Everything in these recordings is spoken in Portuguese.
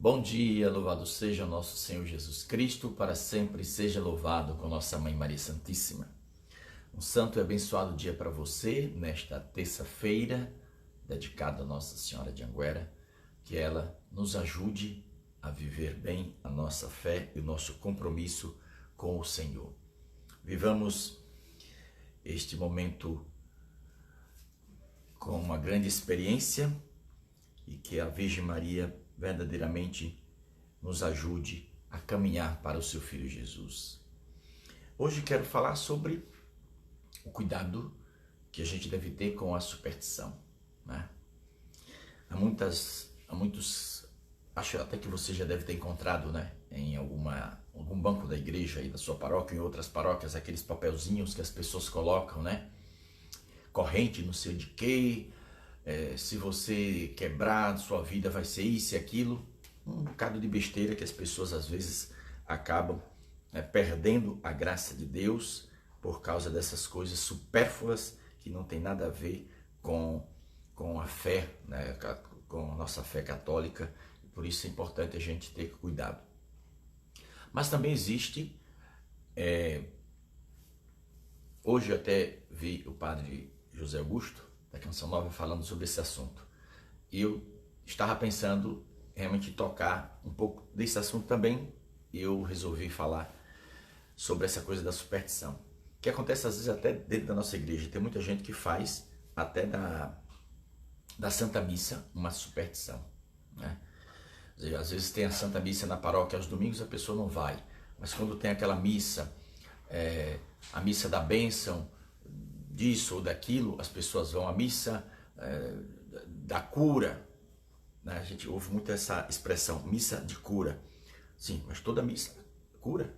Bom dia, louvado seja o nosso Senhor Jesus Cristo, para sempre seja louvado com nossa Mãe Maria Santíssima. Um santo e abençoado dia para você, nesta terça-feira, dedicada a Nossa Senhora de Anguera, que ela nos ajude a viver bem a nossa fé e o nosso compromisso com o Senhor. Vivamos este momento com uma grande experiência e que a Virgem Maria verdadeiramente nos ajude a caminhar para o seu Filho Jesus. Hoje quero falar sobre o cuidado que a gente deve ter com a superstição, né? Há muitos, acho até que você já deve ter encontrado, né, em algum banco da igreja aí da sua paróquia, em outras paróquias, aqueles papelzinhos que as pessoas colocam, né? Corrente não sei de quê, se você quebrar, sua vida vai ser isso e aquilo. Um bocado de besteira que as pessoas às vezes acabam perdendo a graça de Deus por causa dessas coisas supérfluas que não tem nada a ver com a fé, né, com a nossa fé católica. Por isso é importante a gente ter cuidado. Mas também existe, hoje eu até vi o padre José Augusto, da Canção Nova, falando sobre esse assunto. Eu estava pensando realmente em tocar um pouco desse assunto também, e eu resolvi falar sobre essa coisa da superstição, que acontece às vezes até dentro da nossa igreja. Tem muita gente que faz até da Santa Missa uma superstição, né? Às vezes tem a Santa Missa na paróquia aos domingos, a pessoa não vai, mas quando tem aquela missa, a missa da bênção, disso ou daquilo, as pessoas vão à missa da cura, né? A gente ouve muito essa expressão, missa de cura. Sim, mas toda missa cura.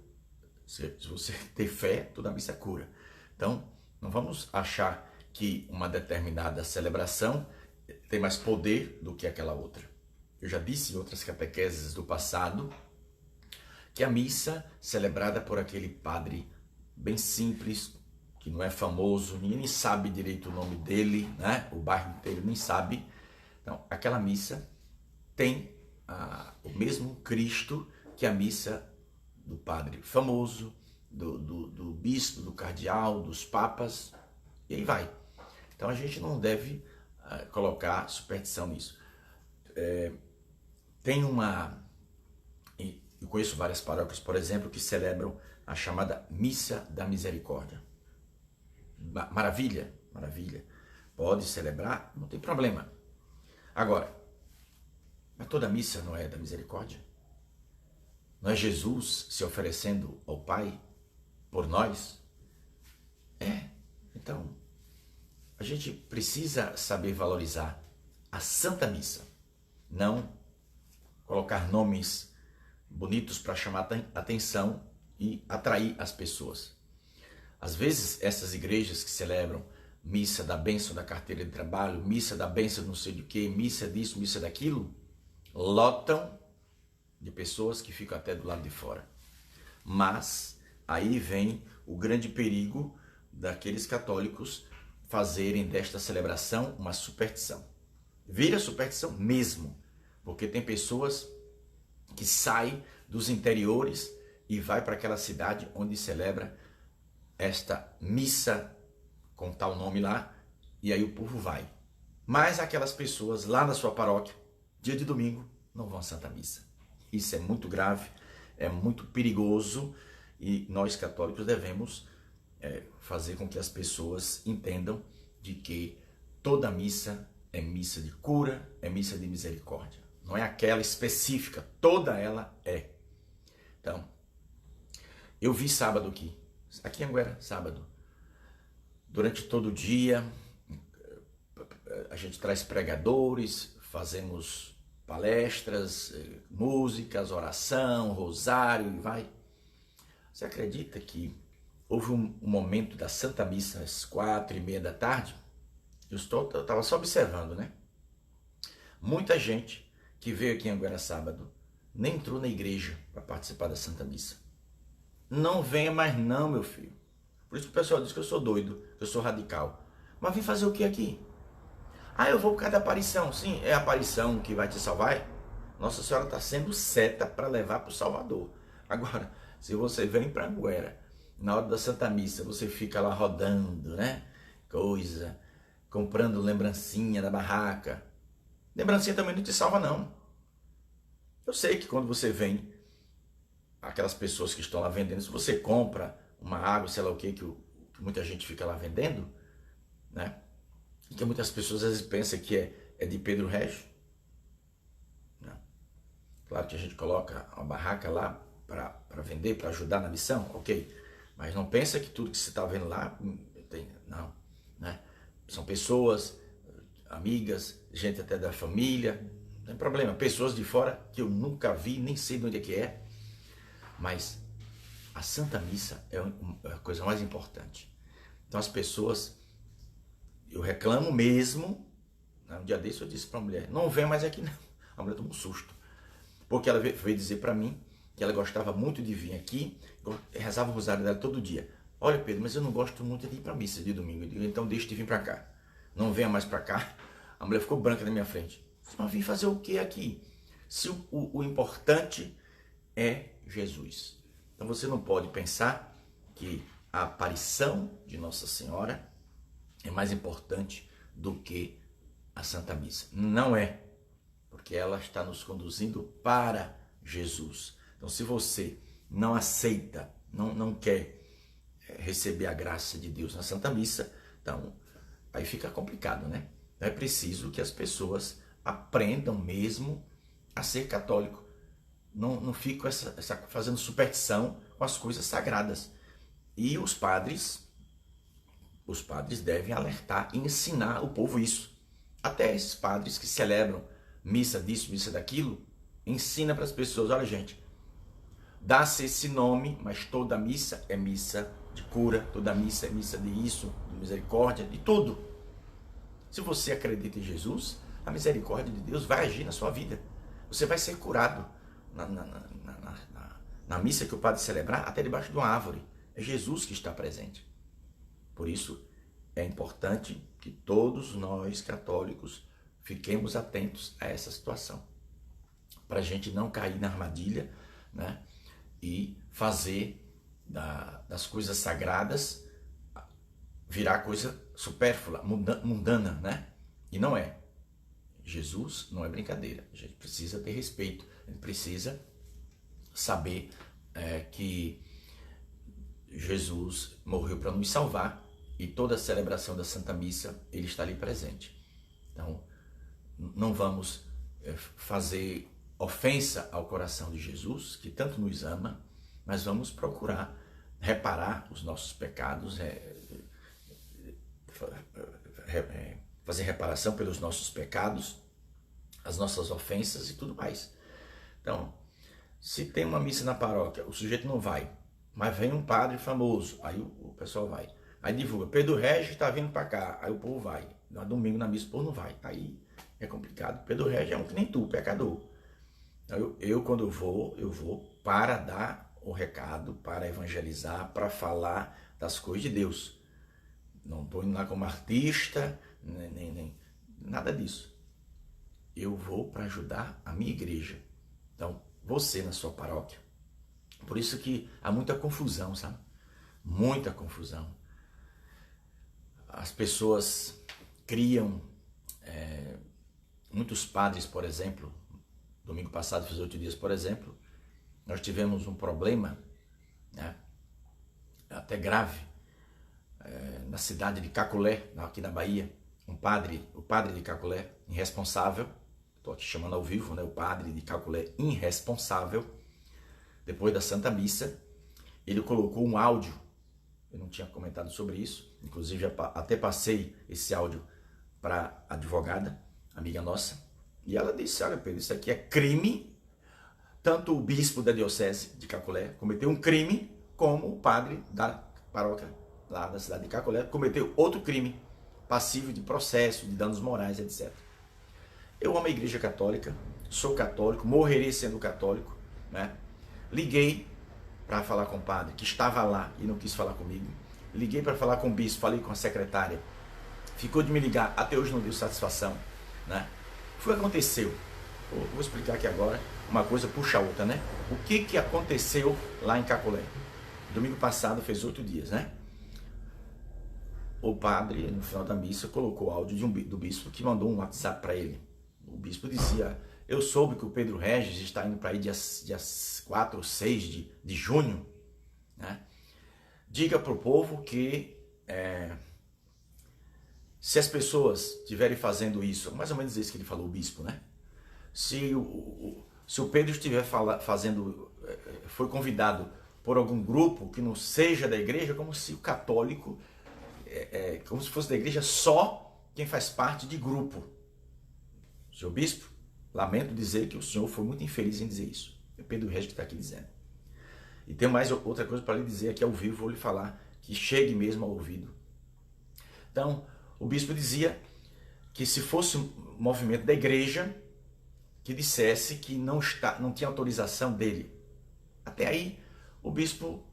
Se você ter fé, toda missa cura. Então, não vamos achar que uma determinada celebração tem mais poder do que aquela outra. Eu já disse em outras catequeses do passado que a missa celebrada por aquele padre bem simples, que não é famoso, ninguém nem sabe direito o nome dele, né? O bairro inteiro nem sabe. Então, aquela missa tem o mesmo Cristo que a missa do padre famoso, do bispo, do cardeal, dos papas, e aí vai. Então a gente não deve colocar superstição nisso. Eu conheço várias paróquias, por exemplo, que celebram a chamada Missa da Misericórdia. Maravilha, maravilha. Pode celebrar, não tem problema. Agora, mas toda missa não é da misericórdia? Não é Jesus se oferecendo ao Pai por nós? Então, a gente precisa saber valorizar a Santa Missa. Não colocar nomes bonitos para chamar atenção e atrair as pessoas. Às vezes, essas igrejas que celebram missa da bênção da carteira de trabalho, missa da bênção não sei de quê, missa disso, missa daquilo, lotam de pessoas que ficam até do lado de fora. Mas aí vem o grande perigo daqueles católicos fazerem desta celebração uma superstição. Vira superstição mesmo, porque tem pessoas que saem dos interiores e vai para aquela cidade onde celebra esta missa com tal nome lá, e aí o povo vai. Mas aquelas pessoas lá na sua paróquia, dia de domingo, não vão à Santa Missa. Isso é muito grave, é muito perigoso, e nós católicos devemos fazer com que as pessoas entendam de que toda missa é missa de cura, é missa de misericórdia. Não é aquela específica, toda ela é. Então, eu vi sábado aqui em Anguera, sábado, durante todo o dia, a gente traz pregadores, fazemos palestras, músicas, oração, rosário e vai. Você acredita que houve um momento da Santa Missa às 4:30 da tarde? Eu estava só observando, né? Muita gente que veio aqui em Anguera sábado nem entrou na igreja para participar da Santa Missa. Não venha mais não, meu filho. Por isso que o pessoal diz que eu sou doido, que eu sou radical. Mas vim fazer o que aqui? Eu vou por causa da aparição. Sim, é a aparição que vai te salvar? Nossa Senhora está sendo seta para levar para o Salvador. Agora, se você vem para Anguera, na hora da Santa Missa, você fica lá rodando, né? Coisa, comprando lembrancinha da barraca. Lembrancinha também não te salva, não. Eu sei que quando você vem, aquelas pessoas que estão lá vendendo, se você compra uma água, sei lá o que muita gente fica lá vendendo, né? E que muitas pessoas às vezes pensam que é de Pedro Régio. Né? Claro que a gente coloca uma barraca lá para vender, para ajudar na missão, ok. Mas não pensa que tudo que você está vendo lá tem, não. Né? São pessoas, amigas, gente até da família, não tem problema. Pessoas de fora que eu nunca vi, nem sei de onde é que é. Mas a Santa Missa é a coisa mais importante. Então as pessoas, eu reclamo mesmo, né? Um dia desse eu disse para a mulher, não vem mais aqui não. A mulher tomou um susto. Porque ela veio dizer para mim que ela gostava muito de vir aqui, rezava o rosário dela todo dia. Olha, Pedro, mas eu não gosto muito de ir para a missa de domingo. Eu digo, então deixa de vir para cá. Não venha mais para cá. A mulher ficou branca na minha frente. Mas vim fazer o que aqui? Se o importante é Jesus. Então você não pode pensar que a aparição de Nossa Senhora é mais importante do que a Santa Missa. Não é, porque ela está nos conduzindo para Jesus. Então se você não aceita, não quer receber a graça de Deus na Santa Missa, então aí fica complicado, né? É preciso que as pessoas aprendam mesmo a ser católico. Não fico fazendo superstição com as coisas sagradas. E os padres devem alertar e ensinar o povo isso. Até esses padres que celebram missa disso, missa daquilo, ensina para as pessoas, olha gente, dá-se esse nome, mas toda missa é missa de cura, toda missa é missa de isso, de misericórdia, de tudo. Se você acredita em Jesus, a misericórdia de Deus vai agir na sua vida. Você vai ser curado na missa que o padre celebrar, até debaixo de uma árvore. É Jesus que está presente. Por isso, é importante que todos nós católicos fiquemos atentos a essa situação. Para a gente não cair na armadilha, né? E fazer das coisas sagradas virar coisa supérflua, mundana, né? E não é. Jesus não é brincadeira. A gente precisa ter respeito. A gente precisa saber que Jesus morreu para nos salvar e toda a celebração da Santa Missa ele está ali presente. Então, não vamos fazer ofensa ao coração de Jesus, que tanto nos ama, mas vamos procurar reparar os nossos pecados, fazer reparação pelos nossos pecados, as nossas ofensas e tudo mais. Então, se tem uma missa na paróquia, o sujeito não vai, mas vem um padre famoso, aí o pessoal vai. Aí divulga, Pedro Régio está vindo para cá, aí o povo vai. No domingo na missa o povo não vai, aí é complicado. Pedro Régio é um que nem tu, pecador. Então, eu quando eu vou para dar o recado, para evangelizar, para falar das coisas de Deus. Não estou indo lá como artista, nem nada disso. Eu vou para ajudar a minha igreja. Então, você na sua paróquia. Por isso que há muita confusão, sabe? Muita confusão. As pessoas criam, muitos padres, por exemplo, domingo passado, fiz 8 dias, por exemplo, nós tivemos um problema, né, até grave, na cidade de Caculé, aqui na Bahia. O padre de Caculé, irresponsável, estou aqui chamando ao vivo, né, o padre de Caculé, irresponsável, depois da Santa Missa, ele colocou um áudio, eu não tinha comentado sobre isso, inclusive até passei esse áudio para a advogada, amiga nossa, e ela disse, olha Pedro, isso aqui é crime, tanto o bispo da diocese de Caculé cometeu um crime, como o padre da paróquia lá da cidade de Caculé cometeu outro crime, passível de processo, de danos morais, etc. Eu amo a igreja católica, sou católico, morrerei sendo católico, né? Liguei para falar com o padre, que estava lá e não quis falar comigo. Liguei para falar com o bispo, falei com a secretária, ficou de me ligar, até hoje não deu satisfação, né? Foi o que aconteceu. Vou explicar aqui agora, uma coisa puxa a outra, né? O que aconteceu lá em Cacolé? Domingo passado fez 8 dias, né? O padre, no final da missa, colocou o áudio do bispo que mandou um WhatsApp para ele. O bispo dizia: eu soube que o Pedro Regis está indo para aí dia 4 ou 6 de junho, né? Diga para o povo que se as pessoas estiverem fazendo isso, mais ou menos isso que ele falou, o bispo, né? Se o Pedro estiver foi convidado por algum grupo que não seja da igreja, como se o católico, como se fosse da igreja só quem faz parte de grupo. Senhor bispo, lamento dizer que o senhor foi muito infeliz em dizer isso. É Pedro Regis que está aqui dizendo. E tem mais outra coisa para lhe dizer aqui ao vivo, vou lhe falar, que chegue mesmo ao ouvido. Então, o bispo dizia que se fosse um movimento da igreja que dissesse que não tinha autorização dele, até aí o bispo,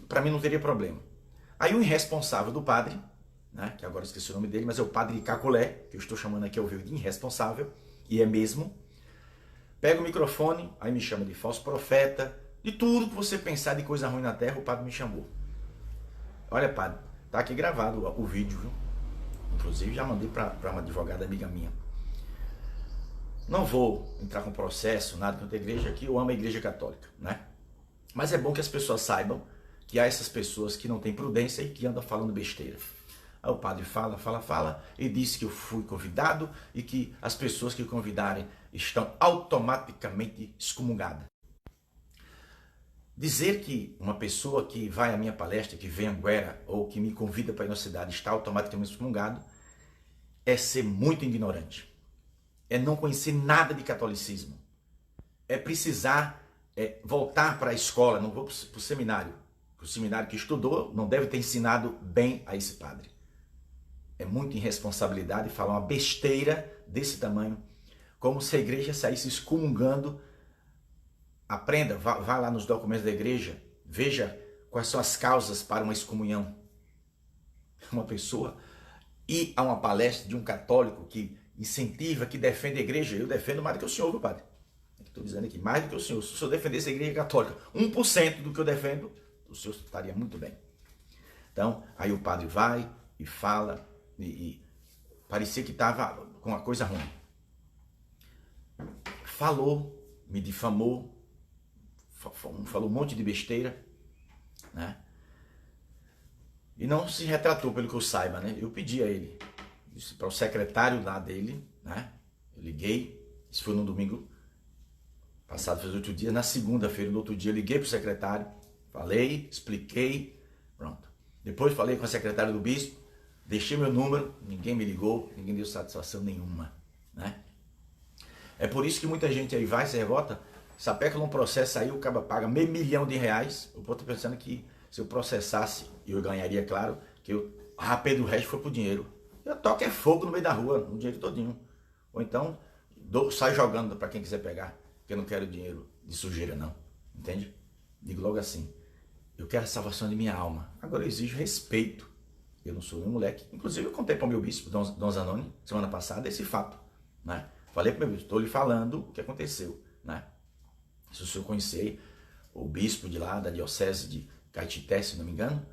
para mim, não teria problema. Aí o irresponsável do padre, né, que agora eu esqueci o nome dele, mas é o padre Cacolé, que eu estou chamando aqui ao vivo de irresponsável, e é mesmo, pega o microfone, aí me chama de falso profeta, de tudo que você pensar de coisa ruim na terra, o padre me chamou. Olha, padre, tá aqui gravado o vídeo, viu? Inclusive já mandei para uma advogada amiga minha. Não vou entrar com processo, nada contra a igreja, que eu amo a igreja católica, né? Mas é bom que as pessoas saibam que há essas pessoas que não têm prudência e que andam falando besteira. Aí o padre fala e disse que eu fui convidado e que as pessoas que convidarem estão automaticamente excomungadas. Dizer que uma pessoa que vai à minha palestra, que vem a Anguera ou que me convida para ir na cidade está automaticamente excomungado é ser muito ignorante. É não conhecer nada de catolicismo. É precisar voltar para a escola, não vou para o seminário. O seminário que estudou não deve ter ensinado bem a esse padre. É muita irresponsabilidade falar uma besteira desse tamanho, como se a igreja saísse excomungando. Aprenda, vá lá nos documentos da igreja, veja quais são as causas para uma excomunhão. Uma pessoa ir a uma palestra de um católico que incentiva, que defende a igreja, eu defendo mais do que o senhor, viu, padre? Estou dizendo aqui, mais do que o senhor. Se o senhor defendesse a igreja católica 1% do que eu defendo, o senhor estaria muito bem. Então, aí o padre vai e fala, e parecia que estava com uma coisa ruim. Falou, me difamou, falou um monte de besteira, né? E não se retratou, pelo que eu saiba, né? Eu pedi a ele, disse para o secretário lá dele, né? Eu liguei, isso foi no domingo passado, fez 8 dias, na segunda-feira, no outro dia, eu liguei para o secretário, falei, expliquei, pronto. Depois falei com a secretária do bispo, deixei meu número, ninguém me ligou, ninguém deu satisfação nenhuma, né? É por isso que muita gente aí vai, se revolta, sapeca num processo aí, o cara paga R$500 mil. Eu estou pensando que se eu processasse, eu ganharia, claro, que o Pedro Regis foi pro dinheiro. Eu toco fogo no meio da rua, no dinheiro todinho. Ou então, sai jogando para quem quiser pegar, porque eu não quero dinheiro de sujeira, não. Entende? Digo logo assim, eu quero a salvação de minha alma. Agora eu exijo respeito. Eu não sou um moleque. Inclusive eu contei para o meu bispo, Dom Zanoni, semana passada, esse fato, né? Falei para o meu bispo, estou lhe falando o que aconteceu, né? Se o senhor conhecer o bispo de lá, da diocese de Caetité, se não me engano,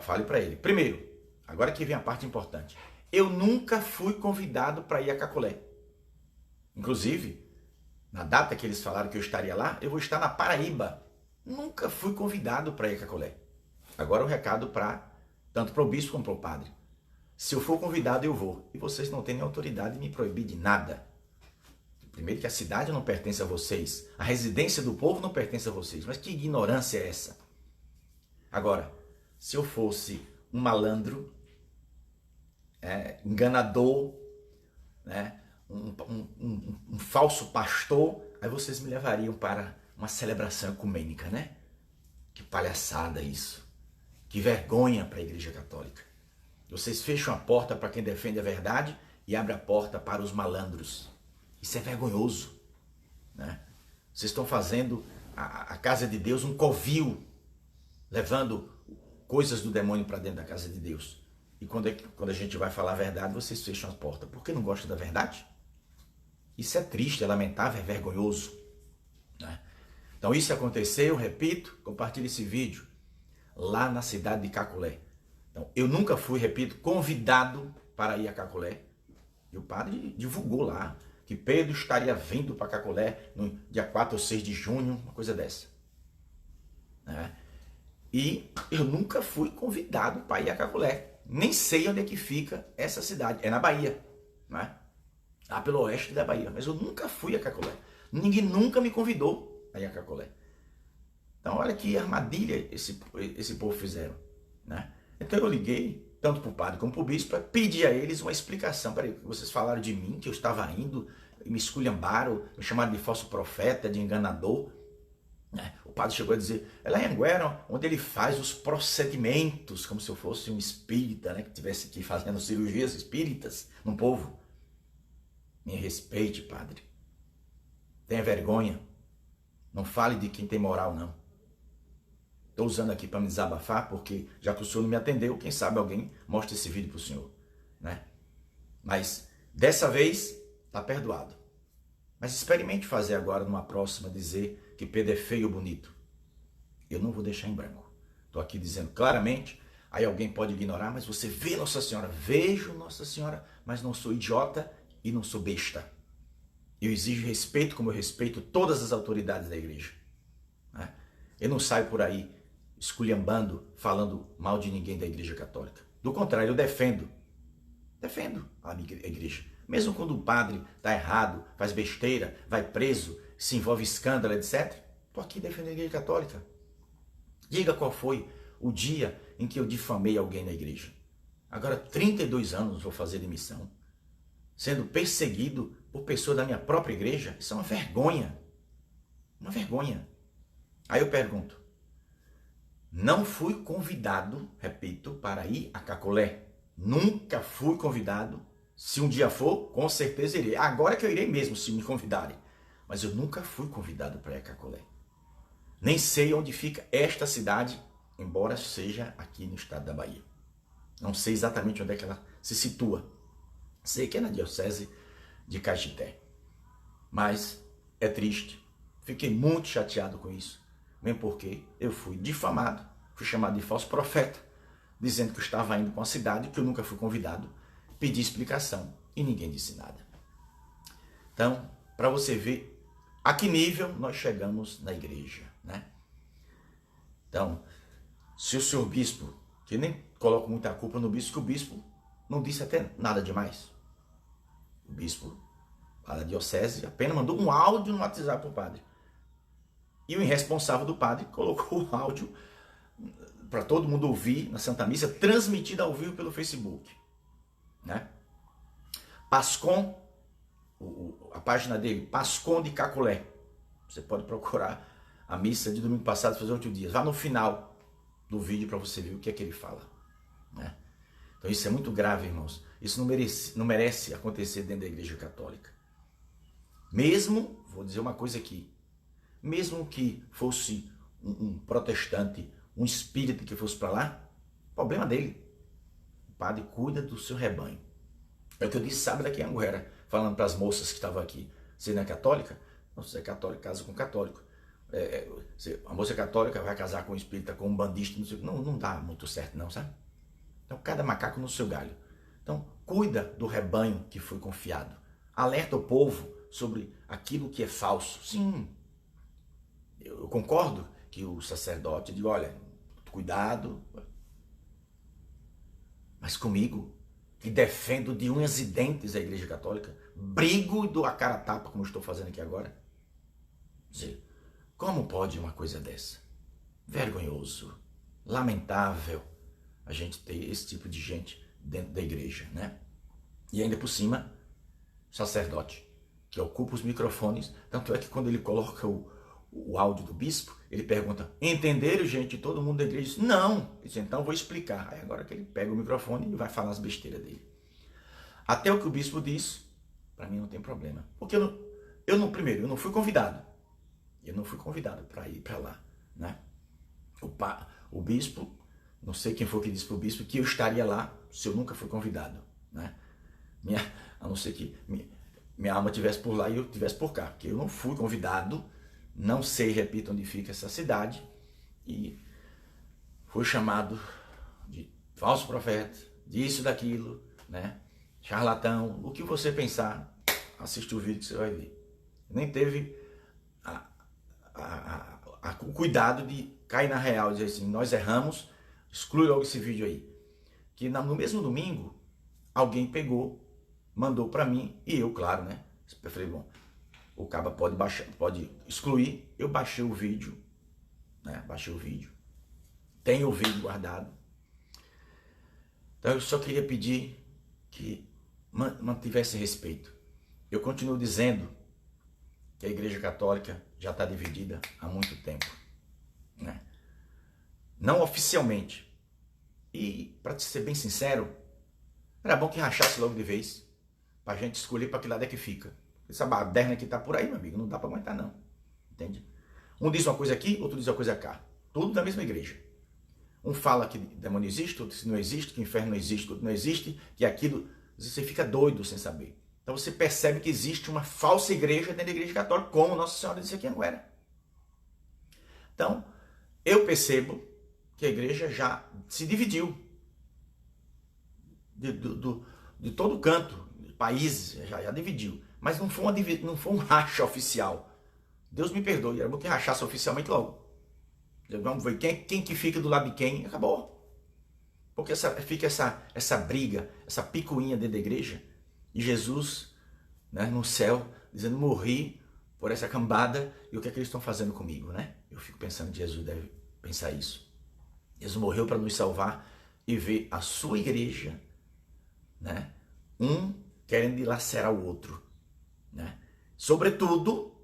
fale para ele. Primeiro, agora que vem a parte importante. Eu nunca fui convidado para ir a Cacolé. Inclusive, na data que eles falaram que eu estaria lá, eu vou estar na Paraíba. Nunca fui convidado para ir a Cacolé. Agora o recado tanto para o bispo como para o padre. Se eu for convidado, eu vou. E vocês não têm nem autoridade de me proibir de nada. Primeiro que a cidade não pertence a vocês. A residência do povo não pertence a vocês. Mas que ignorância é essa? Agora, se eu fosse um malandro, enganador, né, um falso pastor, aí vocês me levariam para uma celebração ecumênica, né? Que palhaçada isso. Que vergonha para a Igreja Católica. Vocês fecham a porta para quem defende a verdade e abrem a porta para os malandros. Isso é vergonhoso, né? Vocês estão fazendo a casa de Deus um covil, levando coisas do demônio para dentro da casa de Deus. E quando a gente vai falar a verdade, vocês fecham a porta. Por que não gostam da verdade? Isso é triste, é lamentável, é vergonhoso, né? Então isso aconteceu, repito, compartilhe esse vídeo, lá na cidade de Caculé. Então, eu nunca fui, repito, convidado para ir a Caculé. E o padre divulgou lá que Pedro estaria vindo para Caculé no dia 4 ou 6 de junho, uma coisa dessa, né? E eu nunca fui convidado para ir a Caculé. Nem sei onde é que fica essa cidade. É na Bahia, né? Lá pelo oeste da Bahia. Mas eu nunca fui a Caculé. Ninguém nunca me convidou a ir a Caculé. Então olha que armadilha esse povo fizeram, né? Então eu liguei, tanto para o padre como para o bispo, para pedir a eles uma explicação. Peraí, vocês falaram de mim, que eu estava indo, me esculhambaram, me chamaram de falso profeta, de enganador. O padre chegou a dizer, é lá em Anguera, onde ele faz os procedimentos, como se eu fosse um espírita, né, que estivesse aqui fazendo cirurgias espíritas no povo. Me respeite, padre. Tenha vergonha. Não fale de quem tem moral, não. Estou usando aqui para me desabafar, porque já que o senhor não me atendeu, quem sabe alguém mostre esse vídeo para o senhor, né? Mas dessa vez está perdoado. Mas experimente fazer agora, numa próxima, dizer que Pedro é feio ou bonito. Eu não vou deixar em branco. Estou aqui dizendo claramente, aí alguém pode ignorar, mas você vê Nossa Senhora. Vejo Nossa Senhora, mas não sou idiota e não sou besta. Eu exijo respeito como eu respeito todas as autoridades da igreja, né? Eu não saio por aí esculhambando, falando mal de ninguém da igreja católica. Do contrário, eu defendo a minha igreja. Mesmo quando o padre está errado, faz besteira, vai preso, se envolve em escândalo, etc. Estou aqui defendendo a igreja católica. Diga qual foi o dia em que eu difamei alguém na igreja. Agora, 32 anos vou fazer de missão, sendo perseguido por pessoas da minha própria igreja. Isso é uma vergonha. Uma vergonha. Aí eu pergunto, não fui convidado, repito, para ir a Caculé. Nunca fui convidado. Se um dia for, com certeza irei. Agora que eu irei mesmo, se me convidarem. Mas eu nunca fui convidado para ir a Caculé. Nem sei onde fica esta cidade, embora seja aqui no estado da Bahia. Não sei exatamente onde é que ela se situa. Sei que é na diocese de Caetité. Mas é triste. Fiquei muito chateado com isso. Mesmo porque eu fui difamado, fui chamado de falso profeta, dizendo que eu estava indo para uma cidade que eu nunca fui convidado, pedi explicação e ninguém disse nada. Então, para você ver a que nível nós chegamos na igreja, né? Então, se o senhor bispo, que nem coloco muita culpa no bispo, que o bispo não disse até nada demais. O bispo, lá da diocese, apenas mandou um áudio no WhatsApp para o padre. E o irresponsável do padre colocou o áudio para todo mundo ouvir na Santa Missa, transmitida ao vivo pelo Facebook, né? Pascom, a página dele, Pascom de Caculé. Você pode procurar a missa de domingo passado, fazer 8 dias. Vá no final do vídeo para você ver o que é que ele fala, né? Então isso é muito grave, irmãos. Isso não merece acontecer dentro da igreja católica. Mesmo, vou dizer uma coisa aqui, mesmo que fosse um protestante, um espírita que fosse para lá, problema dele. O padre cuida do seu rebanho. É o que eu disse sábado aqui em Anguera, falando para as moças que estavam aqui. Você não é católica? Não, você é católica, casa com católico. A moça católica vai casar com um espírita, com um bandista, não dá muito certo não, sabe? Então cada macaco no seu galho. Então cuida do rebanho que foi confiado. Alerta o povo sobre aquilo que é falso. Sim, eu concordo que o sacerdote diga, olha, cuidado, mas comigo, que defendo de unhas e dentes a igreja católica, brigo e dou a cara a tapa, como eu estou fazendo aqui agora. Dizer, como pode uma coisa dessa? Vergonhoso, lamentável a gente ter esse tipo de gente dentro da igreja, né? E ainda por cima, sacerdote, que ocupa os microfones, tanto é que quando ele coloca o áudio do bispo, ele pergunta, entenderam, gente? Todo mundo da igreja diz, não. Ele diz, então vou explicar. Aí agora que ele pega o microfone e vai falar as besteiras dele. Até o que o bispo diz, para mim não tem problema. Porque eu não fui convidado. Eu não fui convidado para ir para lá, né? O bispo, não sei quem foi que disse para o bispo que eu estaria lá se eu nunca fui convidado, né? A não ser que minha alma estivesse por lá e eu estivesse por cá, porque eu não fui convidado, não sei, repito, onde fica essa cidade, e fui chamado de falso profeta, disso, daquilo, né? Charlatão, o que você pensar, assiste o vídeo que você vai ver. Nem teve o cuidado de cair na real, dizer assim, nós erramos, exclui logo esse vídeo aí. Que no mesmo domingo, alguém pegou, mandou para mim, e eu, claro, né? Eu falei, bom, o cara pode baixar, pode excluir. Eu baixei o vídeo, né? Baixei o vídeo. Tenho o vídeo guardado. Então eu só queria pedir que mantivesse respeito. Eu continuo dizendo que a Igreja Católica já está dividida há muito tempo, né? Não oficialmente. E, para ser bem sincero, era bom que rachasse logo de vez, para a gente escolher para que lado é que fica. Essa baderna que está por aí, meu amigo, não dá para aguentar não, entende? Um diz uma coisa aqui, outro diz uma coisa cá, tudo da mesma igreja. Um fala que demônio existe, outro que não existe, que o inferno não existe, outro não existe, que aquilo, você fica doido sem saber. Então você percebe que existe uma falsa igreja dentro da igreja católica, como Nossa Senhora disse aqui em Anguera. Então, eu percebo que a igreja já se dividiu de todo canto, países, já dividiu. Mas não foi um racha oficial. Deus me perdoe, era bom que rachasse oficialmente logo. Vamos ver quem que fica do lado de quem, acabou. Porque fica essa briga, essa picuinha dentro da igreja, e Jesus, né, no céu, dizendo, morri por essa cambada, e o que é que eles estão fazendo comigo, né? Eu fico pensando que Jesus deve pensar isso. Jesus morreu para nos salvar e ver a sua igreja, né, um querendo dilacerar o outro, né? Sobretudo,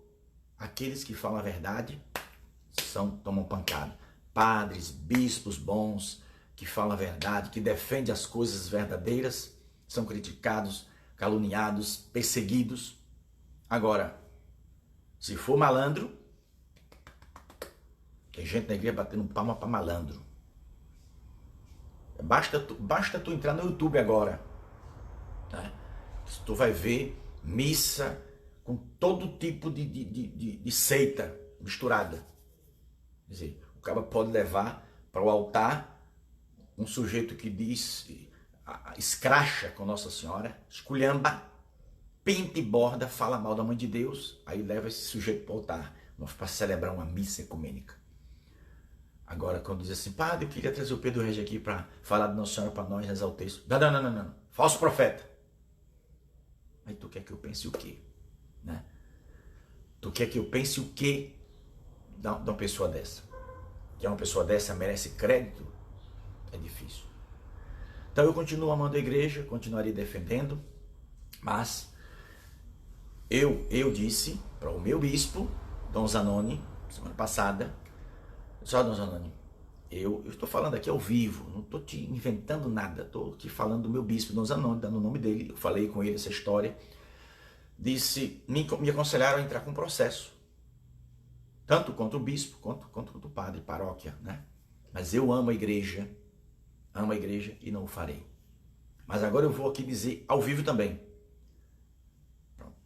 aqueles que falam a verdade tomam pancada. Padres, bispos bons, que falam a verdade, que defendem as coisas verdadeiras, são criticados, caluniados, perseguidos. Agora, se for malandro, tem gente na igreja batendo palma para malandro. Basta tu entrar no YouTube agora, né? Tu vai ver missa com todo tipo de seita misturada. Quer dizer, o cara pode levar para o altar um sujeito que diz, escracha com Nossa Senhora, esculhamba, pinta e borda, fala mal da Mãe de Deus, aí leva esse sujeito para o altar, para celebrar uma missa ecumênica. Agora, quando diz assim, padre, eu queria trazer o Pedro Regis aqui para falar de Nossa Senhora para nós, rezar o texto. Não. Falso profeta. Aí tu quer que eu pense o quê? Né? Tu quer que eu pense o quê de uma pessoa dessa? Que uma pessoa dessa merece crédito? É difícil. Então eu continuo amando a igreja, continuarei defendendo, mas eu disse para o meu bispo, Dom Zanoni, semana passada, só Dom Zanoni, eu estou falando aqui ao vivo, não estou te inventando nada, estou te falando do meu bispo, Dom Zanoni, dando o nome dele, eu falei com ele essa história, me aconselharam a entrar com processo, tanto contra o bispo, quanto contra o padre, paróquia, né? Mas eu amo a igreja e não o farei. Mas agora eu vou aqui dizer ao vivo também. Pronto.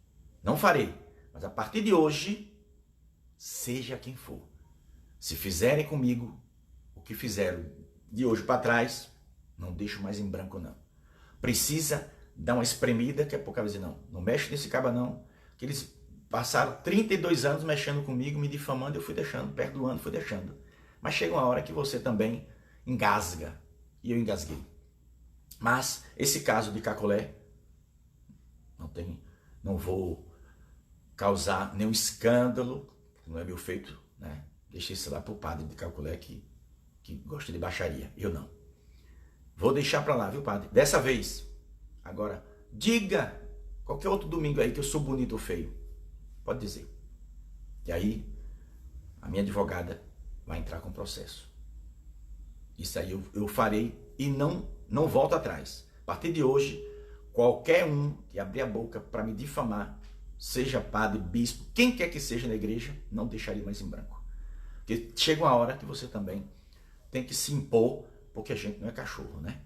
Não farei, mas a partir de hoje, seja quem for, se fizerem comigo o que fizeram de hoje para trás, não deixo mais em branco não. Precisa dar uma espremida, que a pouco vai dizer, não mexe nesse caba não, que eles passaram 32 anos mexendo comigo, me difamando, eu fui deixando, perdoando, fui deixando. Mas chega uma hora que você também engasga, e eu engasguei. Mas esse caso de Cacolé, não vou causar nenhum escândalo, não é meu feito, né? Deixei isso lá para o padre de Cacolé que gosta de baixaria, eu não. Vou deixar para lá, viu, padre? Dessa vez. Agora, diga qualquer outro domingo aí que eu sou bonito ou feio. Pode dizer. E aí, a minha advogada vai entrar com processo. Isso aí eu farei e não volto atrás. A partir de hoje, qualquer um que abrir a boca para me difamar, seja padre, bispo, quem quer que seja na igreja, não deixaria mais em branco. Porque chega uma hora que você também tem que se impor, porque a gente não é cachorro, né?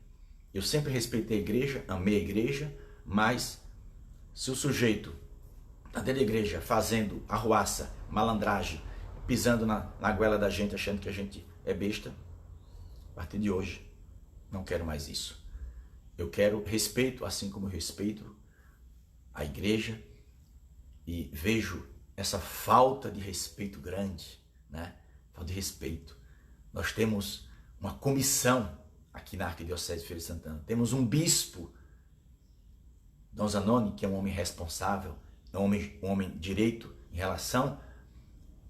Eu sempre respeitei a igreja, amei a igreja, mas se o sujeito está dentro da igreja fazendo arruaça, malandragem, pisando na goela da gente, achando que a gente é besta, a partir de hoje, não quero mais isso. Eu quero respeito, assim como eu respeito a igreja, e vejo essa falta de respeito grande, né? Falta de respeito. Nós temos uma comissão aqui na Arquidiocese de Feira de Santana. Temos um bispo, Dom Zanoni, que é um homem responsável, é um homem direito em relação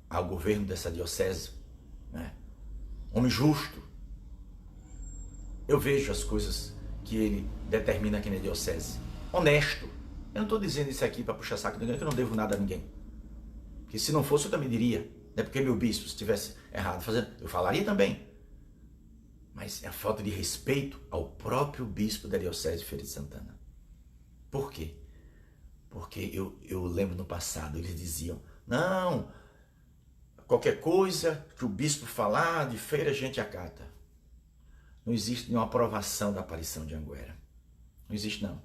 ao governo dessa diocese, né? Homem justo. Eu vejo as coisas que ele determina aqui na diocese. Honesto. Eu não estou dizendo isso aqui para puxar saco de ninguém, que eu não devo nada a ninguém. Porque se não fosse, eu também diria. Não é porque meu bispo, se estivesse errado fazendo, eu falaria também. Mas é a falta de respeito ao próprio bispo da diocese de Feira de Santana. Por quê? Porque eu lembro no passado, eles diziam, não, qualquer coisa que o bispo falar de feira a gente acata. Não existe nenhuma aprovação da aparição de Anguera. Não existe não.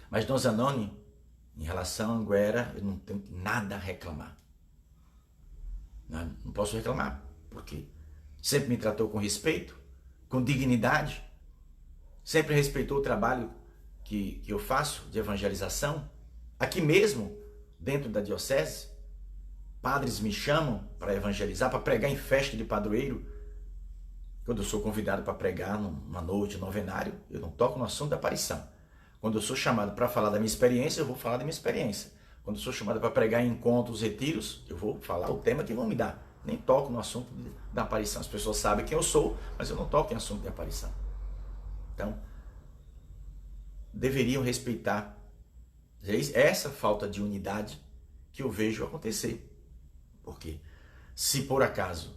Mas Dom Zanoni, em relação a Anguera, eu não tenho nada a reclamar. Não posso reclamar, porque sempre me tratou com respeito, com dignidade, sempre respeitou o trabalho que eu faço de evangelização. Aqui mesmo, dentro da diocese, padres me chamam para evangelizar, para pregar em festa de padroeiro. Quando eu sou convidado para pregar numa noite, novenário, eu não toco no assunto da aparição. Quando eu sou chamado para falar da minha experiência, eu vou falar da minha experiência. Quando eu sou chamado para pregar em encontros, retiros, eu vou falar o tema que vão me dar. Nem toco no assunto da aparição. As pessoas sabem quem eu sou, mas eu não toco em assunto de aparição. Então, deveriam respeitar essa falta de unidade que eu vejo acontecer. Porque se por acaso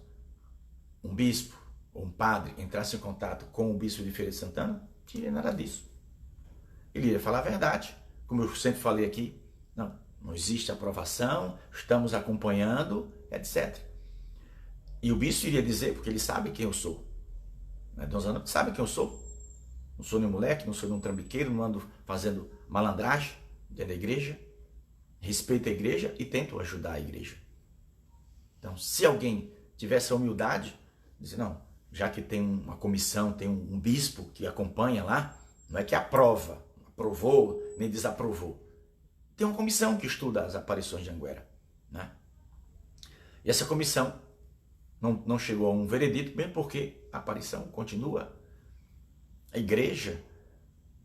um bispo ou um padre entrasse em contato com o bispo de Feira de Santana, não tinha nada disso. Ele iria falar a verdade, como eu sempre falei aqui. Não existe aprovação, estamos acompanhando, etc. E o bispo iria dizer, porque ele sabe quem eu sou. Dom Zanoni sabe quem eu sou. Não sou nenhum moleque, não sou nenhum trambiqueiro, não ando fazendo malandragem dentro da igreja. Respeito a igreja e tento ajudar a igreja. Então, se alguém tivesse a humildade, dizer, não, já que tem uma comissão, tem um bispo que acompanha lá, não é que aprova, aprovou, nem desaprovou. Tem uma comissão que estuda as aparições de Anguera, né? E essa comissão não chegou a um veredito, mesmo porque a aparição continua. A igreja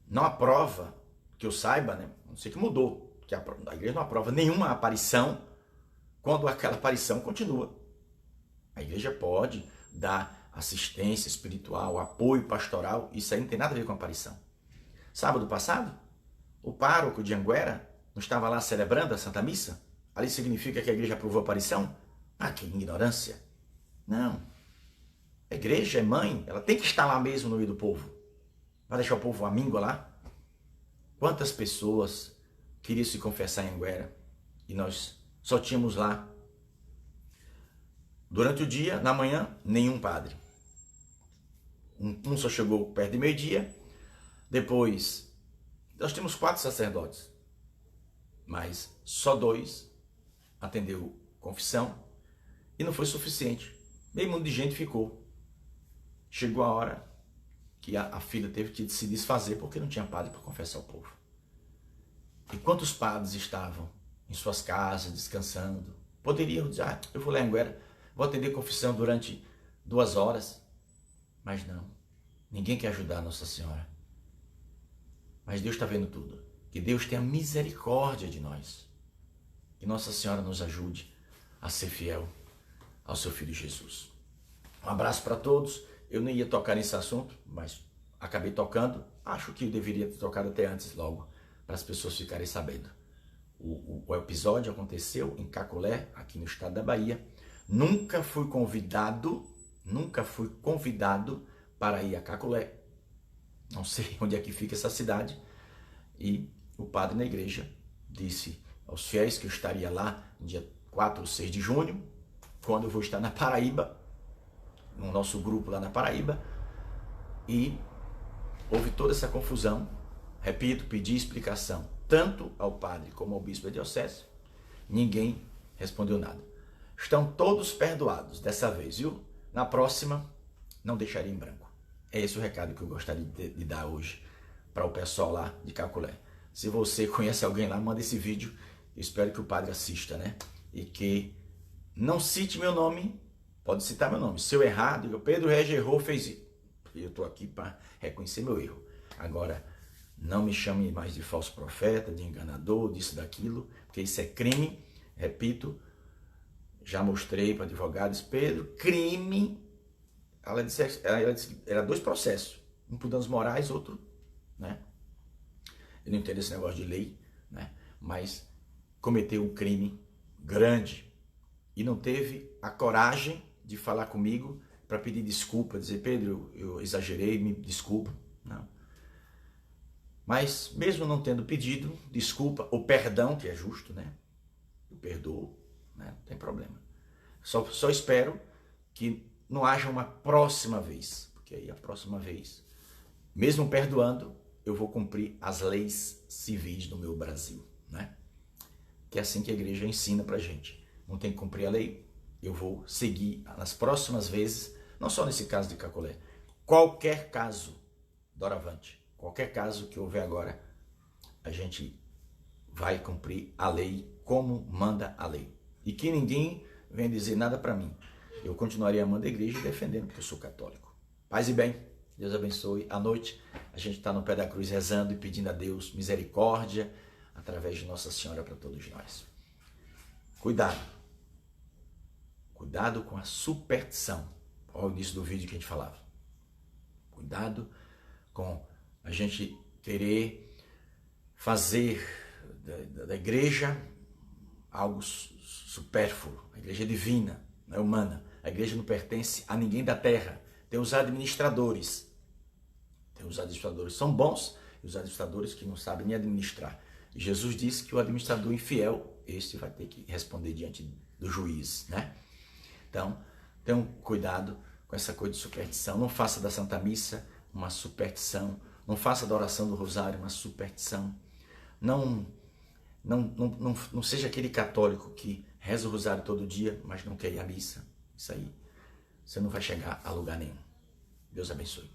não aprova, que eu saiba, né? Não sei que mudou, que a igreja não aprova nenhuma aparição quando aquela aparição continua. A igreja pode dar assistência espiritual, apoio pastoral, isso aí não tem nada a ver com a aparição. Sábado passado, o pároco de Anguera não estava lá celebrando a Santa Missa? Ali significa que a igreja aprovou a aparição? Ah, que ignorância! Não. A igreja é mãe, ela tem que estar lá mesmo no meio do povo. Vai deixar o povo amíngua lá? Quantas pessoas queriam se confessar em Anguera e nós só tínhamos lá, durante o dia, na manhã, nenhum padre. Um só chegou perto de meio-dia. Depois, nós temos 4 sacerdotes, mas só 2 atendeu confissão e não foi suficiente. Meio mundo de gente ficou. Chegou a hora que a filha teve que se desfazer porque não tinha padre para confessar o povo. E quantos padres estavam em suas casas, descansando? Poderiam dizer, eu vou lá em Anguera, vou atender confissão durante 2 horas. Mas não, ninguém quer ajudar a Nossa Senhora. Mas Deus está vendo tudo. Que Deus tenha misericórdia de nós. Que Nossa Senhora nos ajude a ser fiel ao seu Filho Jesus. Um abraço para todos. Eu nem ia tocar nesse assunto, mas acabei tocando. Acho que eu deveria ter tocado até antes logo, para as pessoas ficarem sabendo. O episódio aconteceu em Cacolé, aqui no estado da Bahia. Nunca fui convidado para ir a Cacolé. Não sei onde é que fica essa cidade. E o padre na igreja disse aos fiéis que eu estaria lá no dia 4 ou 6 de junho, quando eu vou estar na Paraíba, no nosso grupo lá na Paraíba, e houve toda essa confusão. Repito, pedi explicação tanto ao padre como ao bispo da diocese, ninguém respondeu nada. Estão todos perdoados dessa vez, viu? Na próxima, não deixaria em branco. É esse o recado que eu gostaria de dar hoje para o pessoal lá de Caculé. Se você conhece alguém lá, manda esse vídeo. Eu espero que o padre assista, né? E que não cite meu nome, pode citar meu nome. Se eu errar, diga, Pedro Regis errou, fez isso. Eu estou aqui para reconhecer meu erro. Agora, não me chame mais de falso profeta, de enganador, disso, daquilo, porque isso é crime. Repito, já mostrei para advogados, Pedro, crime. Ela disse que era 2 processos, um por danos morais, outro, né? Eu não entendo esse negócio de lei, né? Mas cometeu um crime grande e não teve a coragem de falar comigo para pedir desculpa, dizer, Pedro, eu exagerei, me desculpa. Não. Mas mesmo não tendo pedido desculpa ou perdão, que é justo, né? Eu perdoo, né? Não tem problema. Só espero que não haja uma próxima vez, porque aí a próxima vez, mesmo perdoando, eu vou cumprir as leis civis do meu Brasil, né? Que é assim que a igreja ensina pra gente. Não tem que cumprir a lei, eu vou seguir nas próximas vezes, não só nesse caso de Caculé, qualquer caso, doravante, qualquer caso que houver agora, a gente vai cumprir a lei como manda a lei. E que ninguém venha dizer nada para mim. Eu continuaria amando a igreja e defendendo, porque eu sou católico. Paz e bem, Deus abençoe. À noite, a gente está no pé da cruz rezando e pedindo a Deus misericórdia através de Nossa Senhora para todos nós. Cuidado. Cuidado com a superstição. Olha o início do vídeo que a gente falava. Cuidado com a gente querer fazer da igreja algo supérfluo. A igreja é divina, não é humana. A igreja não pertence a ninguém da terra. Tem os administradores. São bons e os administradores que não sabem nem administrar. E Jesus disse que o administrador infiel, este vai ter que responder diante do juiz, né? Então, tenham cuidado com essa coisa de superstição. Não faça da Santa Missa uma superstição. Não faça da oração do Rosário uma superstição. Não seja aquele católico que reza o Rosário todo dia, mas não quer ir à missa. Isso aí, você não vai chegar a lugar nenhum. Deus abençoe.